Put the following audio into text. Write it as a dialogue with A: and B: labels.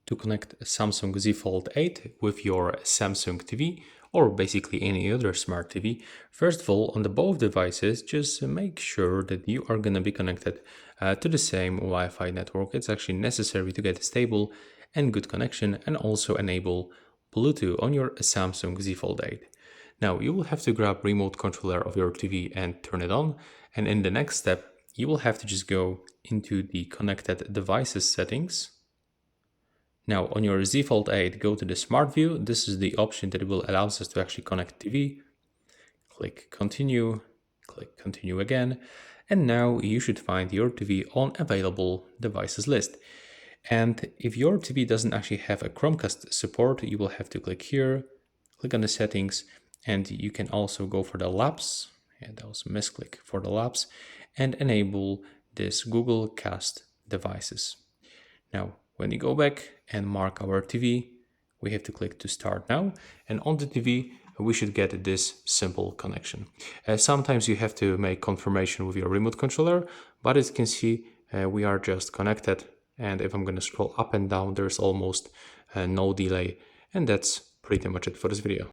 A: to connect a Samsung Z Fold 8 with your Samsung TV or basically any other smart TV. First of all, on the both devices, just make sure that you are going to be connected to the same Wi-Fi network. It's actually necessary to get a stable and good connection, and also enable Bluetooth on your Samsung Z Fold 8. Now you will have to grab remote controller of your TV and turn it on. And in the next step, you will have to just go into the connected devices settings. Now on your Z Fold 8, go to the Smart View. This is the option that will allow us to actually connect TV. Click continue again. And now you should find your TV on available devices list. And if your TV doesn't actually have a Chromecast support, you will have to click here, click on the settings, and you can also go for the labs. And that was a misclick for the labs, and enable this Google Cast devices. Now, when you go back and mark our TV, we have to click to start now. And on the TV, we should get this simple connection. Sometimes you have to make confirmation with your remote controller, but as you can see, we are just connected. And if I'm going to scroll up and down, there's almost no delay. And that's pretty much it for this video.